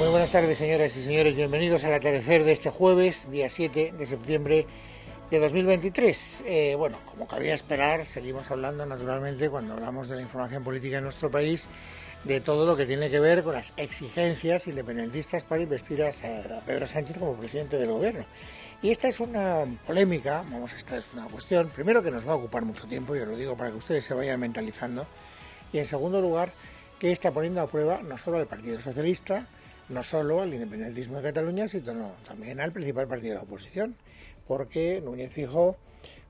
Muy buenas tardes, señoras y señores. Bienvenidos al atardecer de este jueves, día 7 de septiembre de 2023. Bueno, como cabía esperar, seguimos hablando naturalmente, cuando hablamos de la información política en nuestro país, de todo lo que tiene que ver con las exigencias independentistas para investir a Pedro Sánchez como presidente del gobierno. Y esta es una polémica, esta es una cuestión, primero, que nos va a ocupar mucho tiempo, yo lo digo para que ustedes se vayan mentalizando, y en segundo lugar, que está poniendo a prueba no solo al Partido Socialista, no solo al independentismo de Cataluña, sino también al principal partido de la oposición, porque Núñez Feijóo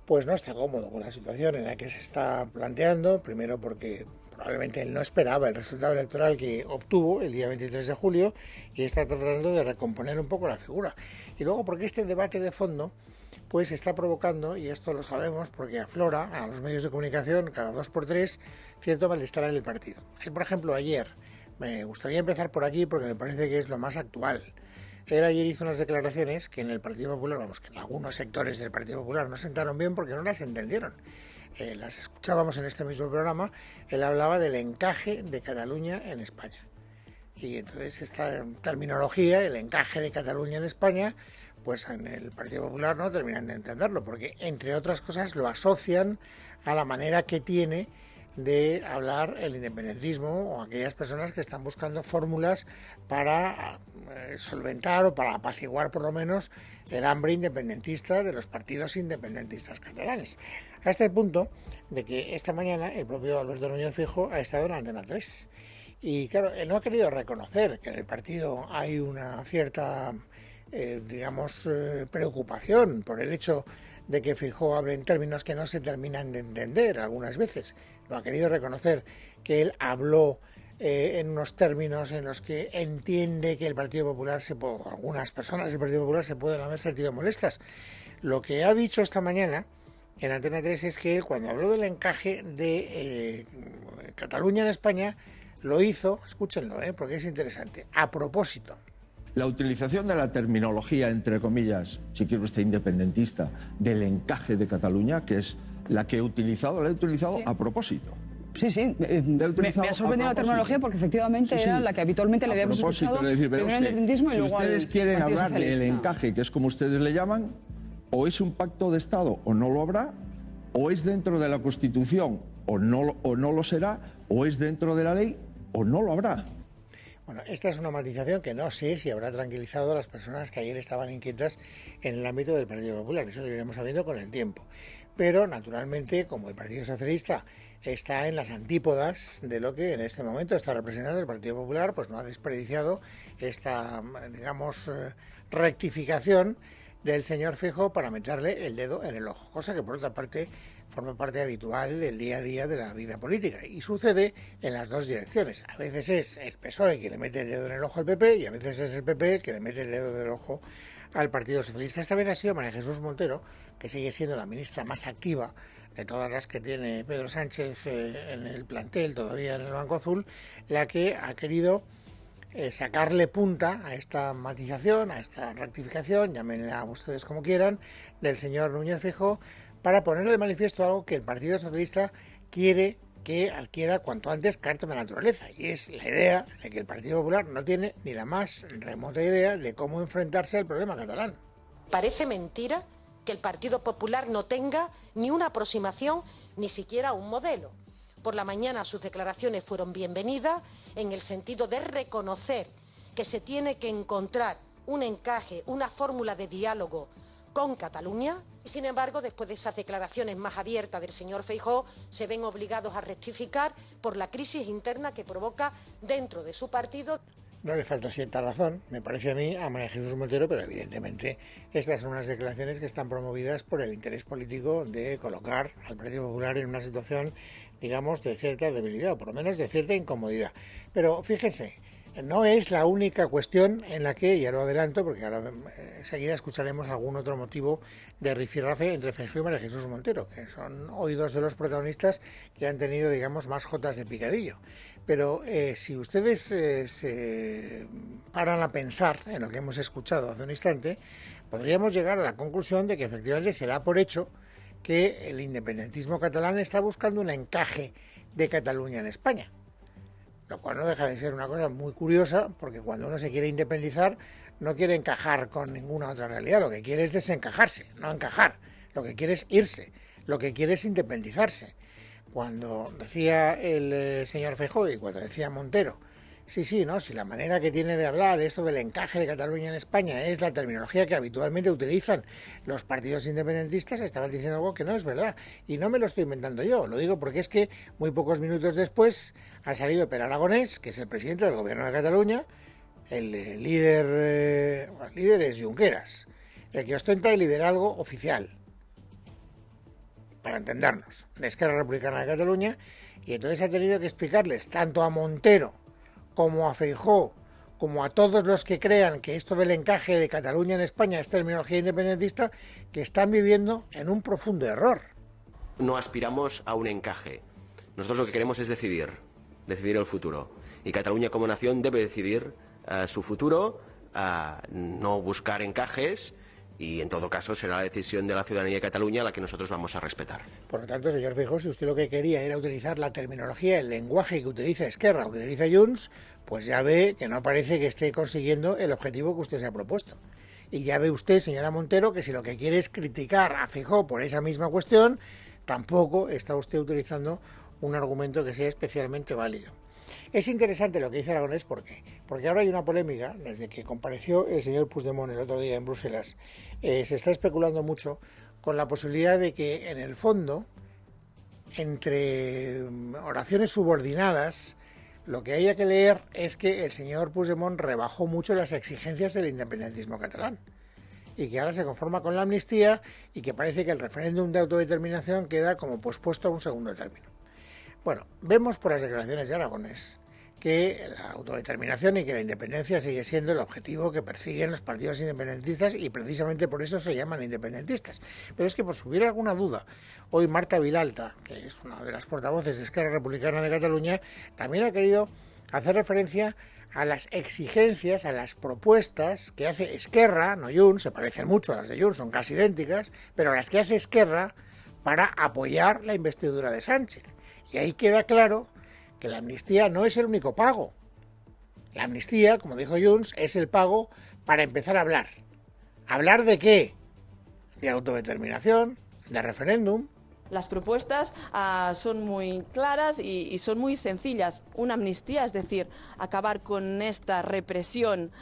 pues no está cómodo con la situación en la que se está planteando, primero porque probablemente él no esperaba el resultado electoral que obtuvo el día 23 de julio y está tratando de recomponer un poco la figura, y luego porque este debate de fondo pues está provocando, y esto lo sabemos porque aflora a los medios de comunicación cada 2 por 3, cierto malestar en el partido. Él, por ejemplo, ayer, me gustaría empezar por aquí porque me parece que es lo más actual. Él ayer hizo unas declaraciones que en el Partido Popular, que en algunos sectores del Partido Popular no sentaron bien porque no las entendieron. Las escuchábamos en este mismo programa. Él hablaba del encaje de Cataluña en España. Y entonces esta terminología, el encaje de Cataluña en España, pues en el Partido Popular no terminan de entenderlo, porque entre otras cosas lo asocian a la manera que tiene de hablar el independentismo o aquellas personas que están buscando fórmulas para solventar o para apaciguar por lo menos el hambre independentista de los partidos independentistas catalanes. A este punto de que esta mañana el propio Alberto Núñez Feijóo ha estado en Antena 3. Y claro, él no ha querido reconocer que en el partido hay una cierta, preocupación por el hecho de que Feijóo hable en términos que no se terminan de entender algunas veces. No ha querido reconocer que él habló en unos términos en los que entiende que el Partido Popular, algunas personas del Partido Popular se pueden haber sentido molestas. Lo que ha dicho esta mañana en Antena 3 es que cuando habló del encaje de Cataluña en España, lo hizo, escúchenlo, porque es interesante, a propósito. La utilización de la terminología, entre comillas, si quiere usted independentista, del encaje de Cataluña, que es la que la he utilizado sí. A propósito. Sí, me ha sorprendido la terminología porque efectivamente era la que habitualmente le habíamos escuchado, primero el independentismo y luego al Partido Socialista. Si ustedes quieren hablar del encaje, que es como ustedes le llaman, o es un pacto de Estado o no lo habrá, o es dentro de la Constitución o no lo será, o es dentro de la ley o no lo habrá. Bueno, esta es una matización que no sé si habrá tranquilizado a las personas que ayer estaban inquietas en el ámbito del Partido Popular. Eso lo iremos sabiendo con el tiempo. Pero, naturalmente, como el Partido Socialista está en las antípodas de lo que en este momento está representando el Partido Popular, pues no ha desperdiciado esta, rectificación del señor Feijóo para meterle el dedo en el ojo, cosa que por otra parte forma parte habitual del día a día de la vida política y sucede en las dos direcciones. A veces es el PSOE que le mete el dedo en el ojo al PP y a veces es el PP el que le mete el dedo en el ojo al Partido Socialista. Esta vez ha sido María Jesús Montero, que sigue siendo la ministra más activa de todas las que tiene Pedro Sánchez en el plantel, todavía en el Banco Azul, la que ha querido sacarle punta a esta matización, a esta rectificación, llámenla ustedes como quieran, del señor Núñez Feijóo, para ponerle de manifiesto algo que el Partido Socialista quiere que adquiera cuanto antes carta de naturaleza, y es la idea de que el Partido Popular no tiene ni la más remota idea de cómo enfrentarse al problema catalán. Parece mentira que el Partido Popular no tenga ni una aproximación, ni siquiera un modelo. Por la mañana sus declaraciones fueron bienvenidas en el sentido de reconocer que se tiene que encontrar un encaje, una fórmula de diálogo con Cataluña. Sin embargo, después de esas declaraciones más abiertas del señor Feijóo, se ven obligados a rectificar por la crisis interna que provoca dentro de su partido. No le falta cierta razón, me parece a mí, a María Jesús Montero, pero evidentemente estas son unas declaraciones que están promovidas por el interés político de colocar al Partido Popular en una situación, digamos, de cierta debilidad, o por lo menos de cierta incomodidad. Pero fíjense, no es la única cuestión en la que, ya lo adelanto, porque ahora enseguida escucharemos algún otro motivo de rifirrafe entre Feijóo y María Jesús Montero, que son hoy dos de los protagonistas que han tenido, digamos, más jotas de picadillo. Pero si ustedes se paran a pensar en lo que hemos escuchado hace un instante, podríamos llegar a la conclusión de que efectivamente se da por hecho que el independentismo catalán está buscando un encaje de Cataluña en España. lo cual no deja de ser una cosa muy curiosa, porque cuando uno se quiere independizar no quiere encajar con ninguna otra realidad, lo que quiere es desencajarse, no encajar, lo que quiere es irse, lo que quiere es independizarse. Cuando decía el señor Feijóo y cuando decía Montero, sí, ¿no? Si la manera que tiene de hablar esto del encaje de Cataluña en España es la terminología que habitualmente utilizan los partidos independentistas, estaban diciendo algo que no es verdad. Y no me lo estoy inventando yo, lo digo porque es que muy pocos minutos después ha salido Pere Aragonés, que es el presidente del gobierno de Cataluña, el líder es Junqueras, el que ostenta el liderazgo oficial, para entendernos, de Esquerra Republicana de Cataluña, y entonces ha tenido que explicarles tanto a Montero como a Feijóo, como a todos los que crean que esto del encaje de Cataluña en España es terminología independentista, que están viviendo en un profundo error. No aspiramos a un encaje. Nosotros lo que queremos es decidir el futuro. Y Cataluña como nación debe decidir su futuro, no buscar encajes, y en todo caso será la decisión de la ciudadanía de Cataluña la que nosotros vamos a respetar. Por lo tanto, señor Feijóo, si usted lo que quería era utilizar la terminología, el lenguaje que utiliza Esquerra o que utiliza Junts, pues ya ve que no parece que esté consiguiendo el objetivo que usted se ha propuesto. Y ya ve usted, señora Montero, que si lo que quiere es criticar a Feijóo por esa misma cuestión, tampoco está usted utilizando un argumento que sea especialmente válido. Es interesante lo que dice Aragonés, ¿por qué? Porque ahora hay una polémica, desde que compareció el señor Puigdemont el otro día en Bruselas, se está especulando mucho con la posibilidad de que, en el fondo, entre oraciones subordinadas, lo que haya que leer es que el señor Puigdemont rebajó mucho las exigencias del independentismo catalán y que ahora se conforma con la amnistía y que parece que el referéndum de autodeterminación queda como pospuesto a un segundo término. Bueno, vemos por las declaraciones de Aragonés que la autodeterminación y que la independencia sigue siendo el objetivo que persiguen los partidos independentistas y precisamente por eso se llaman independentistas. Pero es que por si hubiera alguna duda, hoy Marta Vilalta, que es una de las portavoces de Esquerra Republicana de Cataluña, también ha querido hacer referencia a las exigencias, a las propuestas que hace Esquerra, no Junts, se parecen mucho a las de Junts, son casi idénticas, pero las que hace Esquerra para apoyar la investidura de Sánchez. Y ahí queda claro que la amnistía no es el único pago. La amnistía, como dijo Junts, es el pago para empezar a hablar. ¿Hablar de qué? De autodeterminación, de referéndum. Las propuestas son muy claras y son muy sencillas. Una amnistía, es decir, acabar con esta represión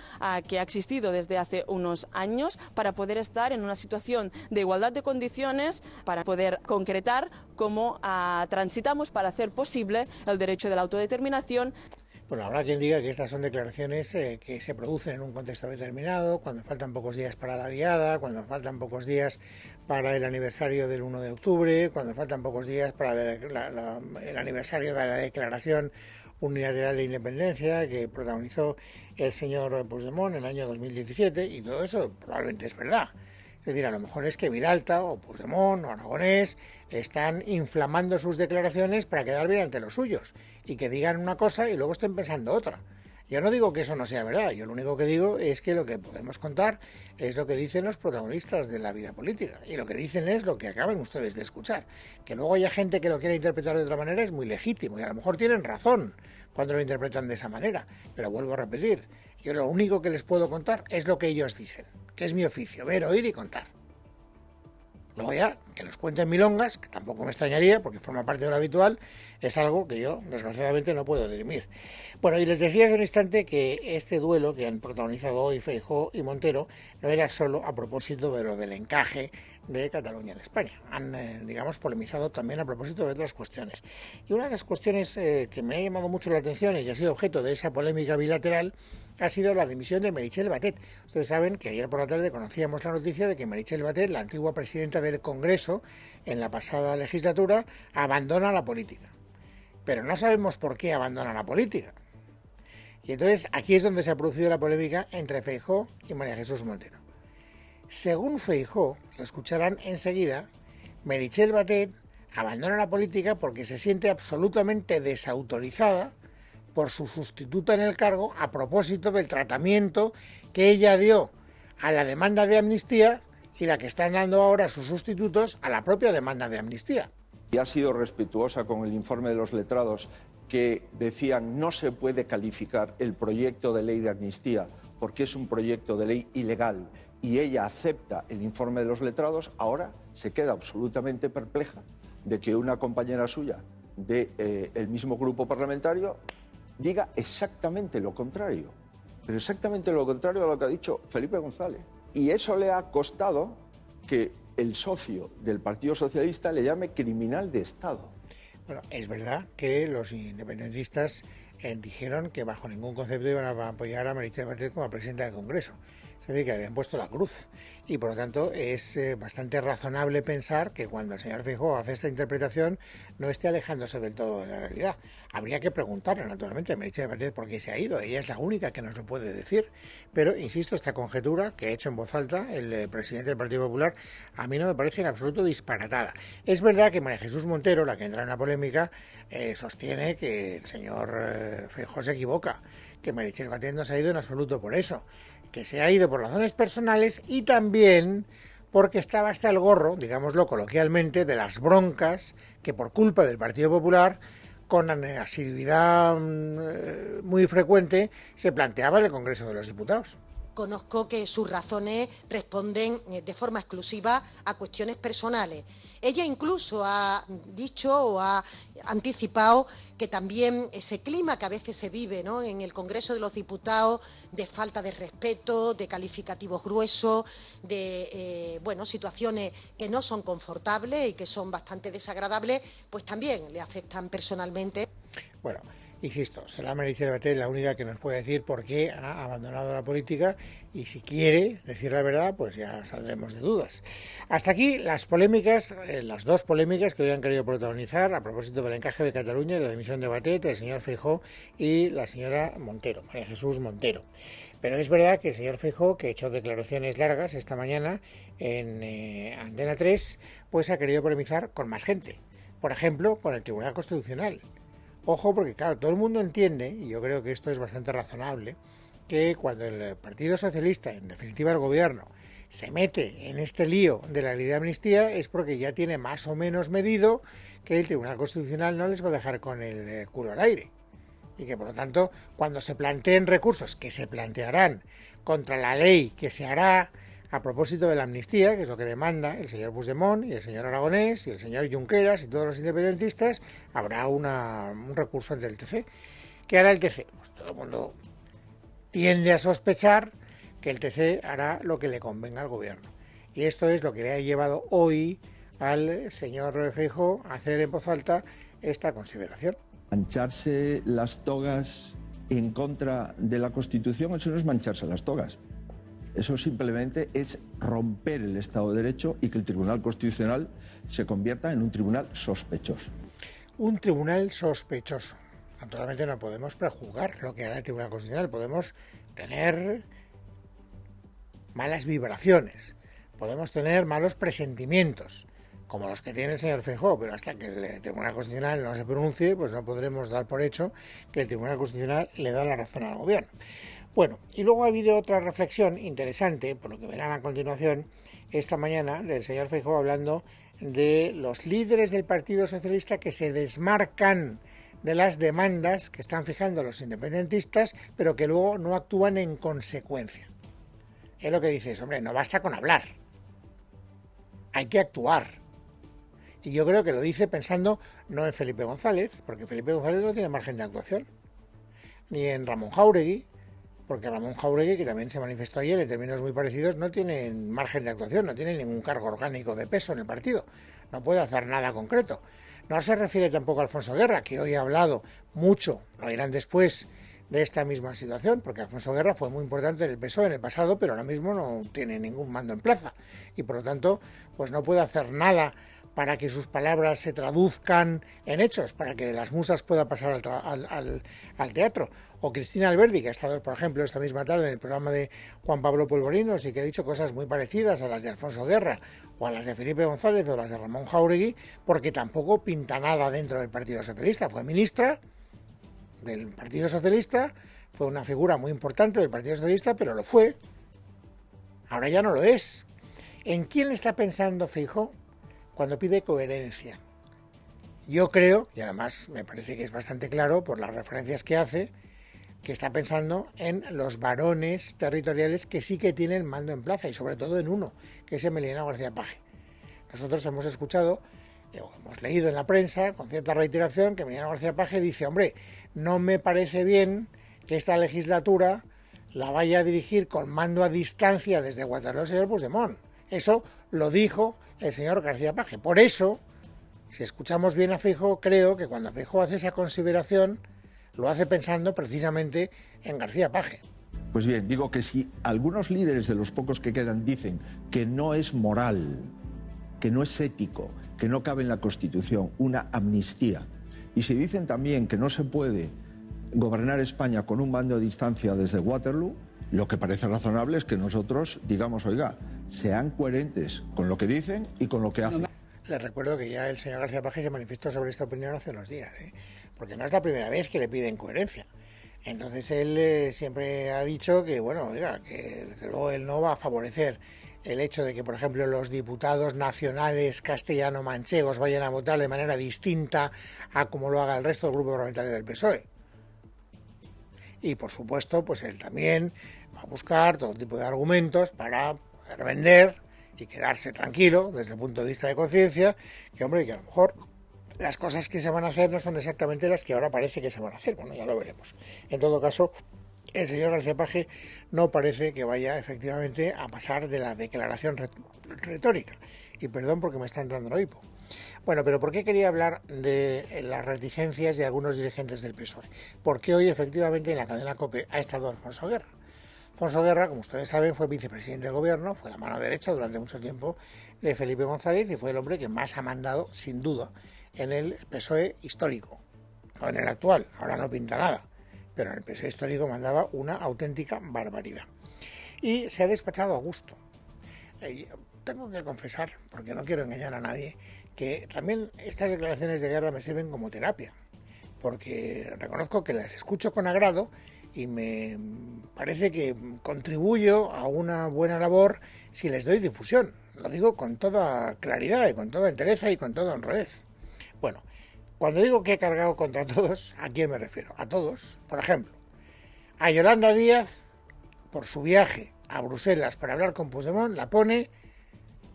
que ha existido desde hace unos años para poder estar en una situación de igualdad de condiciones, para poder concretar cómo transitamos para hacer posible el derecho de la autodeterminación. Bueno, habrá quien diga que estas son declaraciones que se producen en un contexto determinado, cuando faltan pocos días para la diada, cuando faltan pocos días para el aniversario del 1 de octubre, cuando faltan pocos días para el aniversario de la Declaración Unilateral de Independencia que protagonizó el señor Puigdemont en el año 2017, y todo eso probablemente es verdad. Es decir, a lo mejor es que Vilalta o Puigdemont o Aragonés están inflamando sus declaraciones para quedar bien ante los suyos y que digan una cosa y luego estén pensando otra. Yo no digo que eso no sea verdad, yo lo único que digo es que lo que podemos contar es lo que dicen los protagonistas de la vida política y lo que dicen es lo que acaban ustedes de escuchar. Que luego haya gente que lo quiera interpretar de otra manera es muy legítimo y a lo mejor tienen razón cuando lo interpretan de esa manera, pero vuelvo a repetir, yo lo único que les puedo contar es lo que ellos dicen, que es mi oficio, ver, oír y contar. Luego ya, que nos cuenten milongas, que tampoco me extrañaría, porque forma parte de lo habitual, es algo que yo, desgraciadamente, no puedo dirimir. Bueno, y les decía hace un instante que este duelo que han protagonizado hoy Feijóo y Montero no era solo a propósito de lo del encaje de Cataluña en España. Han, digamos, polemizado también a propósito de otras cuestiones. Y una de las cuestiones que me ha llamado mucho la atención y que ha sido objeto de esa polémica bilateral ha sido la dimisión de Meritxell Batet. Ustedes saben que ayer por la tarde conocíamos la noticia de que Meritxell Batet, la antigua presidenta del Congreso en la pasada legislatura, abandona la política. Pero no sabemos por qué abandona la política. Y entonces aquí es donde se ha producido la polémica entre Feijóo y María Jesús Montero. Según Feijóo, lo escucharán enseguida, Meritxell Batet abandona la política porque se siente absolutamente desautorizada por su sustituta en el cargo a propósito del tratamiento que ella dio a la demanda de amnistía y la que están dando ahora sus sustitutos a la propia demanda de amnistía. Y ha sido respetuosa con el informe de los letrados que decían no se puede calificar el proyecto de ley de amnistía porque es un proyecto de ley ilegal, y ella acepta el informe de los letrados, ahora se queda absolutamente perpleja de que una compañera suya del mismo grupo parlamentario diga exactamente lo contrario, pero exactamente lo contrario a lo que ha dicho Felipe González. Y eso le ha costado que el socio del Partido Socialista le llame criminal de Estado. Bueno, es verdad que los independentistas dijeron que bajo ningún concepto iban a apoyar a Meritxell Batet como presidenta del Congreso. Es decir, que habían puesto la cruz. Y por lo tanto es bastante razonable pensar que cuando el señor Feijóo hace esta interpretación no esté alejándose del todo de la realidad. Habría que preguntarle, naturalmente, a Meritxell Batet por qué se ha ido. Ella es la única que nos lo puede decir. Pero, insisto, esta conjetura que ha hecho en voz alta el presidente del Partido Popular a mí no me parece en absoluto disparatada. Es verdad que María Jesús Montero, la que entra en la polémica, sostiene que el señor Feijóo se equivoca, que Meritxell Batet no se ha ido en absoluto por eso, que se ha ido por razones personales y también porque estaba hasta el gorro, digámoslo coloquialmente, de las broncas que por culpa del Partido Popular, con asiduidad muy frecuente, se planteaba en el Congreso de los Diputados. Conozco que sus razones responden de forma exclusiva a cuestiones personales. Ella incluso ha dicho o ha anticipado que también ese clima que a veces se vive, ¿no?, en el Congreso de los Diputados, de falta de respeto, de calificativos gruesos, de situaciones que no son confortables y que son bastante desagradables, pues también le afectan personalmente. Bueno, insisto, será Meritxell Batet la única que nos puede decir por qué ha abandonado la política, y si quiere decir la verdad, pues ya saldremos de dudas. Hasta aquí las polémicas, las dos polémicas que hoy han querido protagonizar a propósito del encaje de Cataluña y la dimisión de Batet, el señor Feijóo y la señora Montero, María Jesús Montero. Pero es verdad que el señor Feijóo, que ha hecho declaraciones largas esta mañana en Antena 3, pues ha querido polemizar con más gente. Por ejemplo, con el Tribunal Constitucional. Ojo, porque claro, todo el mundo entiende, y yo creo que esto es bastante razonable, que cuando el Partido Socialista, en definitiva el gobierno, se mete en este lío de la ley de amnistía es porque ya tiene más o menos medido que el Tribunal Constitucional no les va a dejar con el culo al aire. Y que por lo tanto, cuando se planteen recursos, que se plantearán contra la ley que se hará a propósito de la amnistía, que es lo que demanda el señor Puigdemont y el señor Aragonés y el señor Junqueras y todos los independentistas, habrá un recurso ante el TC. ¿Qué hará el TC? Pues todo el mundo tiende a sospechar que el TC hará lo que le convenga al gobierno. Y esto es lo que le ha llevado hoy al señor Feijóo a hacer en voz alta esta consideración. Mancharse las togas en contra de la Constitución, eso no es mancharse las togas. Eso simplemente es romper el Estado de Derecho y que el Tribunal Constitucional se convierta en un tribunal sospechoso. Un tribunal sospechoso. Naturalmente no podemos prejuzgar lo que hará el Tribunal Constitucional. Podemos tener malas vibraciones, podemos tener malos presentimientos, como los que tiene el señor Feijóo, pero hasta que el Tribunal Constitucional no se pronuncie, pues no podremos dar por hecho que el Tribunal Constitucional le da la razón al gobierno. Bueno, y luego ha habido otra reflexión interesante, por lo que verán a continuación, esta mañana, del señor Feijóo hablando de los líderes del Partido Socialista que se desmarcan de las demandas que están fijando los independentistas, pero que luego no actúan en consecuencia. Es lo que dices, hombre, no basta con hablar, hay que actuar. Y yo creo que lo dice pensando no en Felipe González, porque Felipe González no tiene margen de actuación, ni en Ramón Jáuregui, porque Ramón Jáuregui, que también se manifestó ayer en términos muy parecidos, no tiene margen de actuación, no tiene ningún cargo orgánico de peso en el partido, no puede hacer nada concreto. No se refiere tampoco a Alfonso Guerra, que hoy ha hablado mucho, lo dirán después, de esta misma situación, porque Alfonso Guerra fue muy importante en el PSOE en el pasado, pero ahora mismo no tiene ningún mando en plaza, y por lo tanto, pues no puede hacer nada para que sus palabras se traduzcan en hechos, para que las musas puedan pasar al teatro. O Cristina Alberdi, que ha estado, por ejemplo, esta misma tarde en el programa de Juan Pablo Polvorinos y que ha dicho cosas muy parecidas a las de Alfonso Guerra, o a las de Felipe González, o a las de Ramón Jáuregui, porque tampoco pinta nada dentro del Partido Socialista. Fue ministra del Partido Socialista, fue una figura muy importante del Partido Socialista, pero lo fue. Ahora ya no lo es. ¿En quién está pensando Feijóo cuando pide coherencia? Yo creo, y además me parece que es bastante claro por las referencias que hace, que está pensando en los varones territoriales que sí que tienen mando en plaza, y sobre todo en uno, que es Emiliano García Paje. Nosotros hemos escuchado, hemos leído en la prensa, con cierta reiteración, que Emiliano García Paje dice, hombre, no me parece bien que esta legislatura la vaya a dirigir con mando a distancia desde Waterloo el señor Puigdemont. Eso lo dijo el señor García Paje. Por eso, si escuchamos bien a Feijóo, creo que cuando Feijóo hace esa consideración, lo hace pensando precisamente en García Paje. Pues bien, digo que si algunos líderes de los pocos que quedan dicen que no es moral, que no es ético, que no cabe en la Constitución una amnistía, y si dicen también que no se puede gobernar España con un mando a distancia desde Waterloo, lo que parece razonable es que nosotros digamos, oiga, sean coherentes con lo que dicen y con lo que hacen. Les recuerdo que ya el señor García Paje se manifestó sobre esta opinión hace unos días, porque no es la primera vez que le piden coherencia. Entonces él siempre ha dicho que, bueno, oiga, que desde luego él no va a favorecer el hecho de que, por ejemplo, los diputados nacionales castellano-manchegos vayan a votar de manera distinta a como lo haga el resto del grupo parlamentario del PSOE. Y, por supuesto, pues él también va a buscar todo tipo de argumentos para poder vender y quedarse tranquilo desde el punto de vista de conciencia, que, hombre, que a lo mejor las cosas que se van a hacer no son exactamente las que ahora parece que se van a hacer. Bueno, ya lo veremos. En todo caso, el señor García Paje no parece que vaya efectivamente a pasar de la declaración retórica. Y perdón porque me está entrando el hipo. Bueno, pero ¿por qué quería hablar de las reticencias de algunos dirigentes del PSOE? Porque hoy efectivamente en la cadena COPE ha estado Alfonso Guerra. Alfonso Guerra, como ustedes saben, fue vicepresidente del gobierno, fue la mano derecha durante mucho tiempo de Felipe González y fue el hombre que más ha mandado, sin duda, en el PSOE histórico, no en el actual, ahora no pinta nada, pero en el PSOE histórico mandaba una auténtica barbaridad. Y se ha despachado a gusto. Tengo que confesar, porque no quiero engañar a nadie, que también estas declaraciones de Guerra me sirven como terapia, porque reconozco que las escucho con agrado y me parece que contribuyo a una buena labor si les doy difusión. Lo digo con toda claridad y con toda entereza y con toda honradez. Bueno, cuando digo que he cargado contra todos, ¿a quién me refiero? A todos. Por ejemplo, a Yolanda Díaz, por su viaje a Bruselas para hablar con Puigdemont, la pone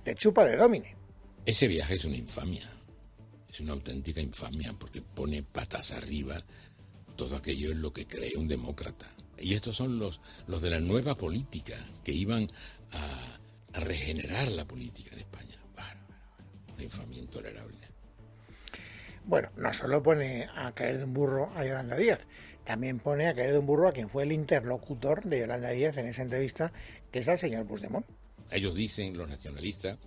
de chupa de Domine. Ese viaje es una infamia, es una auténtica infamia, porque pone patas arriba todo aquello en lo que cree un demócrata. Y estos son los de la nueva política, que iban a regenerar la política en España. Una infamia intolerable. Bueno, no solo pone a caer de un burro a Yolanda Díaz, también pone a caer de un burro a quien fue el interlocutor de Yolanda Díaz en esa entrevista, que es al señor Puigdemont. Ellos dicen, los nacionalistas,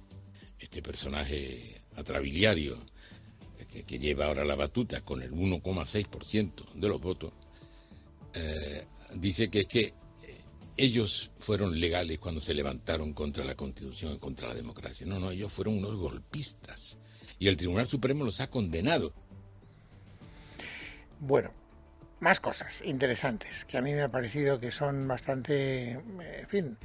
este personaje atrabiliario que lleva ahora la batuta con el 1,6% de los votos, dice que es que ellos fueron legales cuando se levantaron contra la Constitución y contra la democracia. No, ellos fueron unos golpistas. Y el Tribunal Supremo los ha condenado. Bueno, más cosas interesantes que a mí me ha parecido que son bastante, en fin,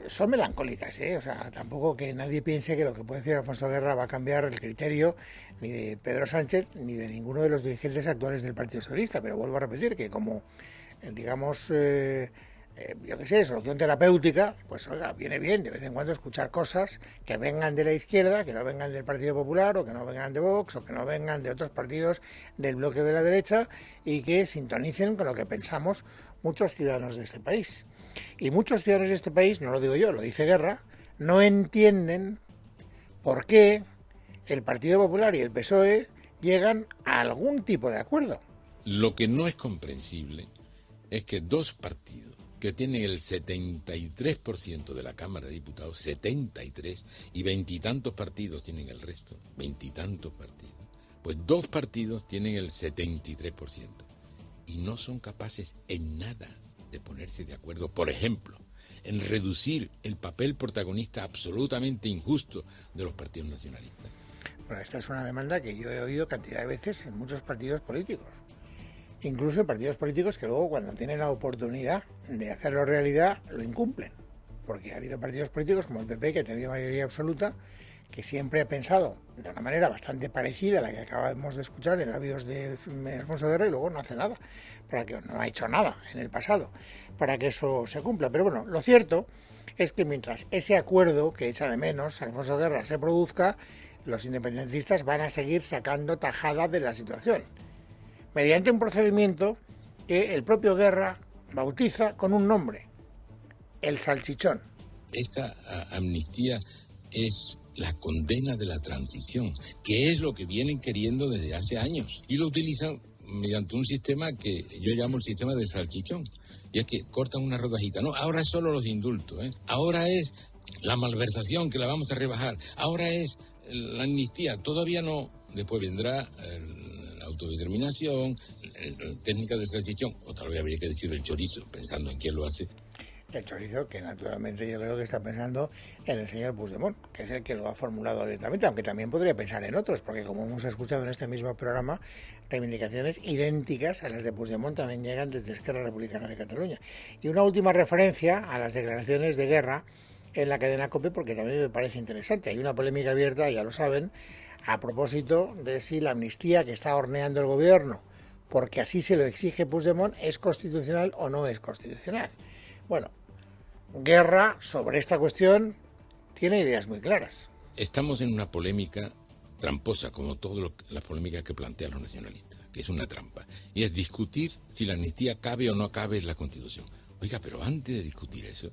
son melancólicas, o sea, tampoco que nadie piense que lo que puede decir Alfonso Guerra va a cambiar el criterio ni de Pedro Sánchez ni de ninguno de los dirigentes actuales del Partido Socialista, pero vuelvo a repetir que como, digamos, yo qué sé, solución terapéutica, pues oiga, viene bien de vez en cuando escuchar cosas que vengan de la izquierda, que no vengan del Partido Popular, o que no vengan de Vox, o que no vengan de otros partidos del bloque de la derecha, y que sintonicen con lo que pensamos muchos ciudadanos de este país. Y muchos ciudadanos de este país, no lo digo yo, lo dice Guerra, no entienden por qué el Partido Popular y el PSOE llegan a algún tipo de acuerdo. Lo que no es comprensible es que dos partidos que tienen el 73% de la Cámara de Diputados, 73, y veintitantos partidos tienen el resto, veintitantos partidos. Pues dos partidos tienen el 73% y no son capaces en nada de ponerse de acuerdo, por ejemplo, en reducir el papel protagonista absolutamente injusto de los partidos nacionalistas. Bueno, esta es una demanda que yo he oído cantidad de veces en muchos partidos políticos. Incluso en partidos políticos que luego, cuando tienen la oportunidad de hacerlo realidad, lo incumplen. Porque ha habido partidos políticos como el PP, que ha tenido mayoría absoluta, que siempre ha pensado de una manera bastante parecida a la que acabamos de escuchar en labios de Alfonso Guerra, y luego no hace nada, no ha hecho nada en el pasado para que eso se cumpla. Pero bueno, lo cierto es que mientras ese acuerdo que echa de menos Alfonso Guerra se produzca, los independentistas van a seguir sacando tajada de la situación, mediante un procedimiento que el propio Guerra bautiza con un nombre: el salchichón. Esta amnistía es la condena de la transición, que es lo que vienen queriendo desde hace años, y lo utilizan mediante un sistema que yo llamo el sistema del salchichón, y es que cortan una rodajita. No, ahora es solo los indultos, ahora es la malversación que la vamos a rebajar, ahora es la amnistía, todavía no. Después vendrá la autodeterminación, la técnica del salchichón, o tal vez habría que decir el chorizo, pensando en quién lo hace. El chorizo, que naturalmente yo creo que está pensando en el señor Puigdemont, que es el que lo ha formulado abiertamente, aunque también podría pensar en otros, porque como hemos escuchado en este mismo programa, reivindicaciones idénticas a las de Puigdemont también llegan desde Esquerra Republicana de Cataluña. Y una última referencia a las declaraciones de Guerra en la cadena COPE, porque también me parece interesante. Hay una polémica abierta, ya lo saben, a propósito de si la amnistía que está horneando el gobierno, porque así se lo exige Puigdemont, es constitucional o no es constitucional. Bueno, Guerra sobre esta cuestión tiene ideas muy claras. Estamos en una polémica tramposa, como todas las polémicas que plantean los nacionalistas, que es una trampa, y es discutir si la amnistía cabe o no cabe en la Constitución. Oiga, pero antes de discutir eso,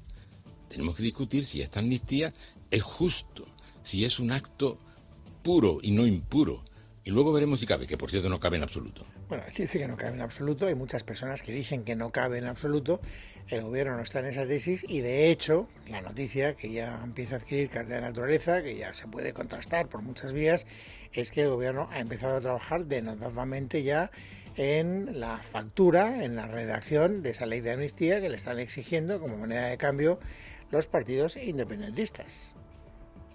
tenemos que discutir si esta amnistía es justo, si es un acto puro y no impuro, y luego veremos si cabe, que por cierto no cabe en absoluto. Bueno, él dice que no cabe en absoluto, hay muchas personas que dicen que no cabe en absoluto, el gobierno no está en esa tesis, y de hecho la noticia que ya empieza a adquirir carta de naturaleza, que ya se puede contrastar por muchas vías, es que el gobierno ha empezado a trabajar denodadamente ya en la factura, en la redacción de esa ley de amnistía que le están exigiendo como moneda de cambio los partidos independentistas.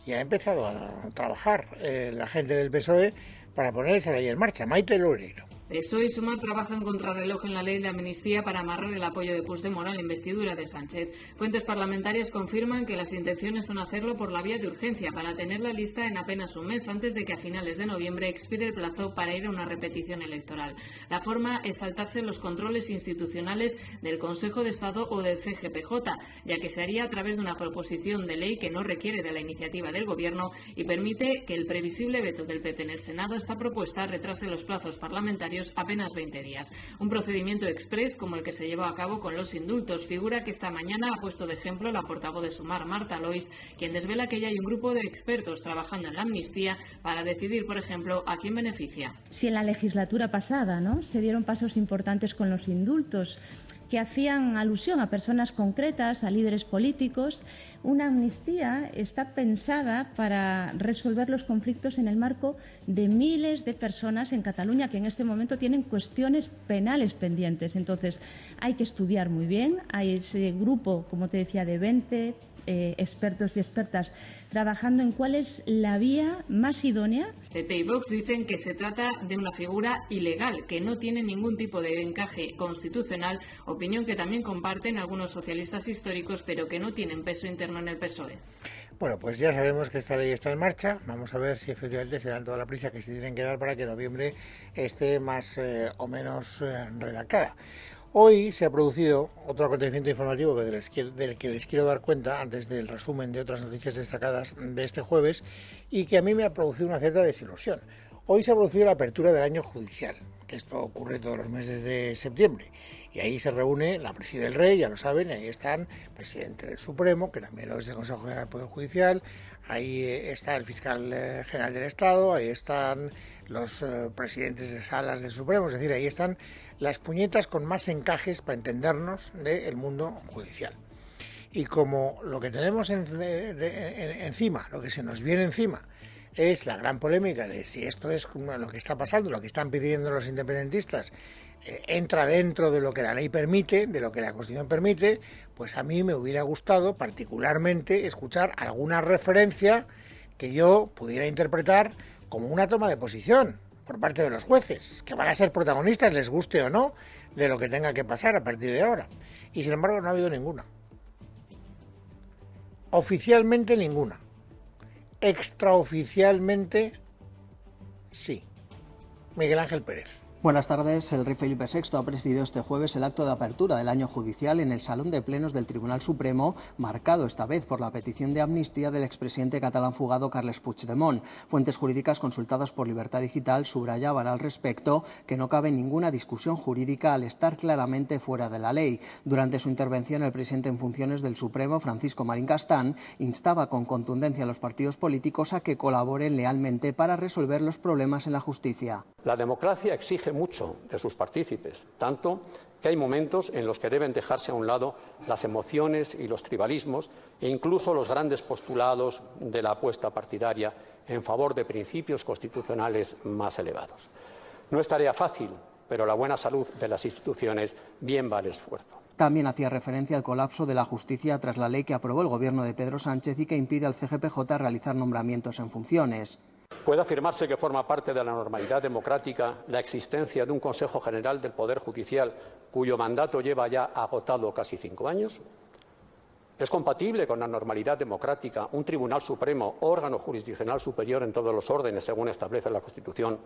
Ya ha empezado a trabajar la gente del PSOE para poner esa ley en marcha. Maite Loureiro. PSOE y Sumar trabajan contrarreloj en la ley de amnistía para amarrar el apoyo de Puigdemont a la investidura de Sánchez. Fuentes parlamentarias confirman que las intenciones son hacerlo por la vía de urgencia para tener la lista en apenas un mes antes de que a finales de noviembre expire el plazo para ir a una repetición electoral. La forma es saltarse los controles institucionales del Consejo de Estado o del CGPJ, ya que se haría a través de una proposición de ley que no requiere de la iniciativa del Gobierno y permite que el previsible veto del PP en el Senado a esta propuesta retrase los plazos parlamentarios apenas 20 días. Un procedimiento exprés como el que se llevó a cabo con los indultos, figura que esta mañana ha puesto de ejemplo la portavoz de Sumar, Marta Lois, quien desvela que ya hay un grupo de expertos trabajando en la amnistía para decidir, por ejemplo, a quién beneficia. Si en la legislatura pasada, ¿no?, se dieron pasos importantes con los indultos, que hacían alusión a personas concretas, a líderes políticos. Una amnistía está pensada para resolver los conflictos en el marco de miles de personas en Cataluña que en este momento tienen cuestiones penales pendientes. Entonces, hay que estudiar muy bien. Hay ese grupo, como te decía, de 20 expertos y expertas trabajando en cuál es la vía más idónea. PP y Vox dicen que se trata de una figura ilegal, que no tiene ningún tipo de encaje constitucional, opinión que también comparten algunos socialistas históricos, pero que no tienen peso interno en el PSOE. Bueno, pues ya sabemos que esta ley está en marcha. Vamos a ver si efectivamente se dan toda la prisa que se tienen que dar para que en noviembre esté más o menos redactada. Hoy se ha producido otro acontecimiento informativo del que les quiero dar cuenta antes del resumen de otras noticias destacadas de este jueves y que a mí me ha producido una cierta desilusión. Hoy se ha producido la apertura del año judicial, que esto ocurre todos los meses de septiembre. Y ahí se reúne la presidencia del Rey, ya lo saben, y ahí están el presidente del Supremo, que también lo es del Consejo General del Poder Judicial, ahí está el fiscal general del Estado, ahí están los presidentes de salas del Supremo, es decir, ahí están las puñetas con más encajes, para entendernos, del mundo judicial. Y como lo que tenemos encima, lo que se nos viene encima, es la gran polémica de si esto es lo que está pasando, lo que están pidiendo los independentistas, entra dentro de lo que la ley permite, de lo que la Constitución permite, pues a mí me hubiera gustado particularmente escuchar alguna referencia que yo pudiera interpretar como una toma de posición por parte de los jueces, que van a ser protagonistas, les guste o no, de lo que tenga que pasar a partir de ahora. Y sin embargo no ha habido ninguna. Oficialmente ninguna. extraoficialmente sí. Miguel Ángel Pérez. Buenas tardes. El rey Felipe VI ha presidido este jueves el acto de apertura del año judicial en el Salón de Plenos del Tribunal Supremo, marcado esta vez por la petición de amnistía del expresidente catalán fugado Carles Puigdemont. Fuentes jurídicas consultadas por Libertad Digital subrayaban al respecto que no cabe ninguna discusión jurídica al estar claramente fuera de la ley. Durante su intervención, el presidente en funciones del Supremo, Francisco Marín Castán, instaba con contundencia a los partidos políticos a que colaboren lealmente para resolver los problemas en la justicia. La democracia exige mucho de sus partícipes, tanto que hay momentos en los que deben dejarse a un lado las emociones y los tribalismos e incluso los grandes postulados de la apuesta partidaria en favor de principios constitucionales más elevados. No es tarea fácil, pero la buena salud de las instituciones bien vale esfuerzo. También hacía referencia al colapso de la justicia tras la ley que aprobó el gobierno de Pedro Sánchez y que impide al CGPJ realizar nombramientos en funciones. Puede afirmarse que forma parte de la normalidad democrática la existencia de un Consejo General del Poder Judicial cuyo mandato lleva ya agotado casi 5 años. ¿Es compatible con la normalidad democrática un Tribunal Supremo, órgano jurisdiccional superior en todos los órdenes, según establece la Constitución,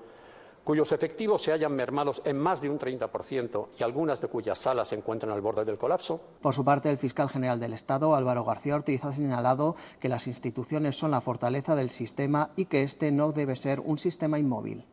cuyos efectivos se hayan mermados en más de un 30% y algunas de cuyas salas se encuentran al borde del colapso? Por su parte, el fiscal general del Estado, Álvaro García Ortiz, ha señalado que las instituciones son la fortaleza del sistema y que este no debe ser un sistema inmóvil.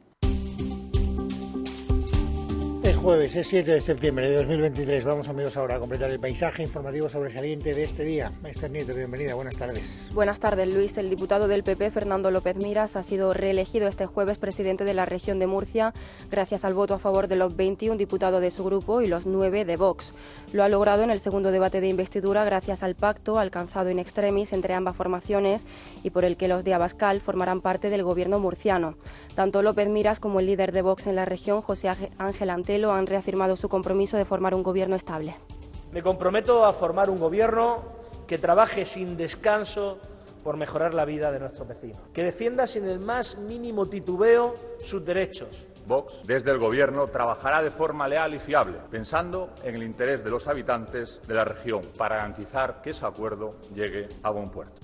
Es jueves, es 7 de septiembre de 2023. Vamos, amigos, ahora a completar el paisaje informativo sobresaliente de este día. Esther Nieto, bienvenida, buenas tardes. Buenas tardes, Luis. El diputado del PP, Fernando López Miras, ha sido reelegido este jueves presidente de la región de Murcia gracias al voto a favor de los 21 diputados de su grupo y los 9 de Vox. Lo ha logrado en el segundo debate de investidura gracias al pacto alcanzado in extremis entre ambas formaciones y por el que los de Abascal formarán parte del gobierno murciano. Tanto López Miras como el líder de Vox en la región, José Ángel Antelo, han reafirmado su compromiso de formar un gobierno estable. Me comprometo a formar un gobierno que trabaje sin descanso por mejorar la vida de nuestros vecinos, que defienda sin el más mínimo titubeo sus derechos. Vox, desde el Gobierno, trabajará de forma leal y fiable, pensando en el interés de los habitantes de la región, para garantizar que ese acuerdo llegue a buen puerto.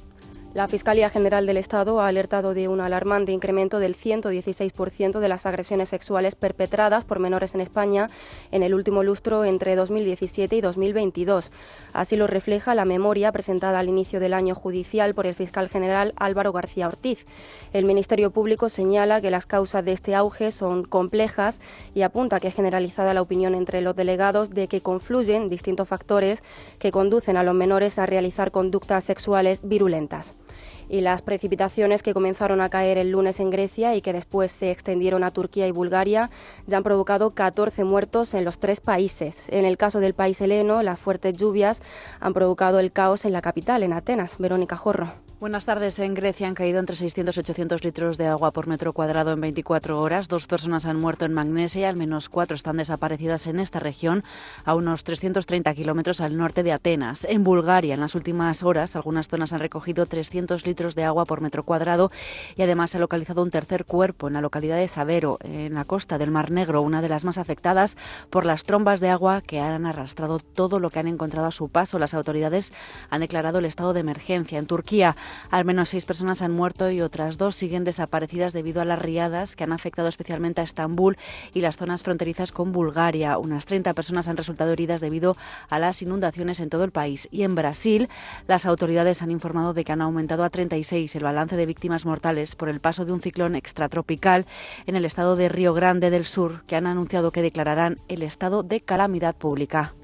La Fiscalía General del Estado ha alertado de un alarmante incremento del 116% de las agresiones sexuales perpetradas por menores en España en el último lustro entre 2017 y 2022. Así lo refleja la memoria presentada al inicio del año judicial por el fiscal general Álvaro García Ortiz. El Ministerio Público señala que las causas de este auge son complejas y apunta que es generalizada la opinión entre los delegados de que confluyen distintos factores que conducen a los menores a realizar conductas sexuales virulentas. Y las precipitaciones que comenzaron a caer el lunes en Grecia y que después se extendieron a Turquía y Bulgaria ya han provocado 14 muertos en los 3 países. En el caso del país heleno, las fuertes lluvias han provocado el caos en la capital, en Atenas. Verónica Jorro. Buenas tardes. En Grecia han caído entre 600 y 800 litros de agua por metro cuadrado en 24 horas. 2 personas han muerto en Magnesia y al menos 4 están desaparecidas en esta región, a unos 330 kilómetros al norte de Atenas. En Bulgaria, en las últimas horas, algunas zonas han recogido 300 litros de agua por metro cuadrado y además se ha localizado un tercer cuerpo en la localidad de Savero, en la costa del Mar Negro, una de las más afectadas por las trombas de agua que han arrastrado todo lo que han encontrado a su paso. Las autoridades han declarado el estado de emergencia. En Turquía, al menos 6 personas han muerto y otras 2 siguen desaparecidas debido a las riadas que han afectado especialmente a Estambul y las zonas fronterizas con Bulgaria. Unas 30 personas han resultado heridas debido a las inundaciones en todo el país. Y en Brasil, las autoridades han informado de que han aumentado a 36 el balance de víctimas mortales por el paso de un ciclón extratropical en el estado de Río Grande del Sur, que han anunciado que declararán el estado de calamidad pública.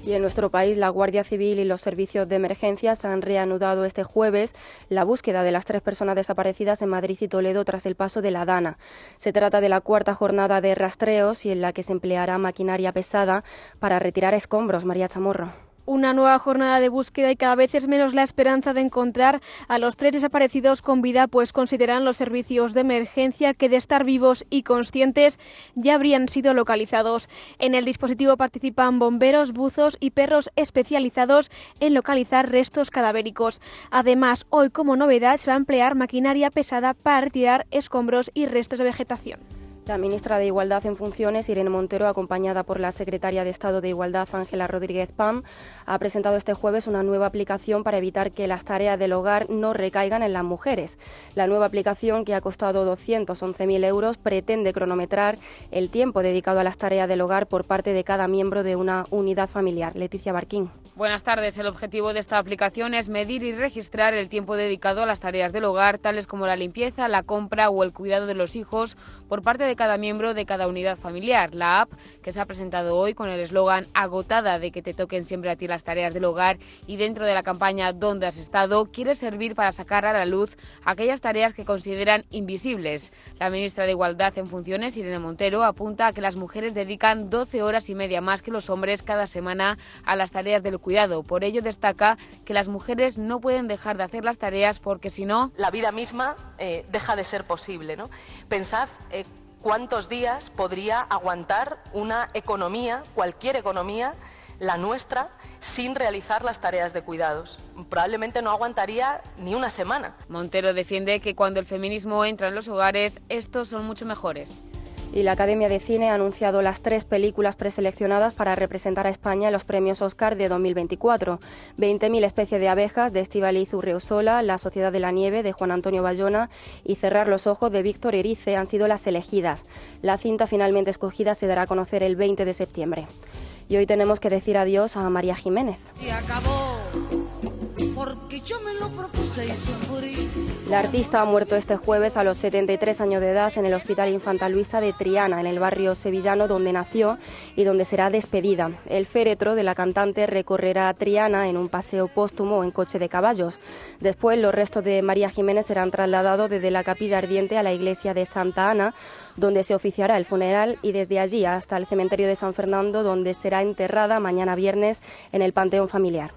Y en nuestro país, la Guardia Civil y los servicios de emergencias han reanudado este jueves la búsqueda de las 3 personas desaparecidas en Madrid y Toledo tras el paso de la Dana. Se trata de la 4ª jornada de rastreos y en la que se empleará maquinaria pesada para retirar escombros. María Chamorro. Una nueva jornada de búsqueda y cada vez es menos la esperanza de encontrar a los 3 desaparecidos con vida, pues consideran los servicios de emergencia que de estar vivos y conscientes ya habrían sido localizados. En el dispositivo participan bomberos, buzos y perros especializados en localizar restos cadavéricos. Además, hoy como novedad se va a emplear maquinaria pesada para retirar escombros y restos de vegetación. La ministra de Igualdad en funciones, Irene Montero, acompañada por la secretaria de Estado de Igualdad, Ángela Rodríguez Pam, ha presentado este jueves una nueva aplicación para evitar que las tareas del hogar no recaigan en las mujeres. La nueva aplicación, que ha costado 211.000 euros, pretende cronometrar el tiempo dedicado a las tareas del hogar por parte de cada miembro de una unidad familiar. Leticia Barquín. Buenas tardes. El objetivo de esta aplicación es medir y registrar el tiempo dedicado a las tareas del hogar, tales como la limpieza, la compra o el cuidado de los hijos, por parte de cada miembro de cada unidad familiar. La app, que se ha presentado hoy con el eslogan "Agotada de que te toquen siempre a ti las tareas del hogar", y dentro de la campaña "¿Dónde has estado?", quiere servir para sacar a la luz aquellas tareas que consideran invisibles. La ministra de Igualdad en funciones, Irene Montero, apunta a que las mujeres dedican 12 horas y media más que los hombres cada semana a las tareas del cuidado. Por ello destaca que las mujeres no pueden dejar de hacer las tareas porque si no, la vida misma deja de ser posible, ¿no? Pensad cuántos días podría aguantar una economía, cualquier economía, la nuestra, sin realizar las tareas de cuidados. Probablemente no aguantaría ni una semana. Montero defiende que cuando el feminismo entra en los hogares, estos son mucho mejores. Y la Academia de Cine ha anunciado las 3 películas preseleccionadas para representar a España en los premios Oscar de 2024. 20.000 especies de abejas, de Estíbaliz Urreosola, La Sociedad de la Nieve, de Juan Antonio Bayona, y Cerrar los ojos, de Víctor Erice, han sido las elegidas. La cinta finalmente escogida se dará a conocer el 20 de septiembre. Y hoy tenemos que decir adiós a María Jiménez. Se acabó, porque yo me lo propuse y se morí. La artista ha muerto este jueves a los 73 años de edad en el Hospital Infanta Luisa de Triana, en el barrio sevillano donde nació y donde será despedida. El féretro de la cantante recorrerá Triana en un paseo póstumo en coche de caballos. Después, los restos de María Jiménez serán trasladados desde la Capilla Ardiente a la iglesia de Santa Ana, donde se oficiará el funeral, y desde allí hasta el cementerio de San Fernando, donde será enterrada mañana viernes en el Panteón Familiar.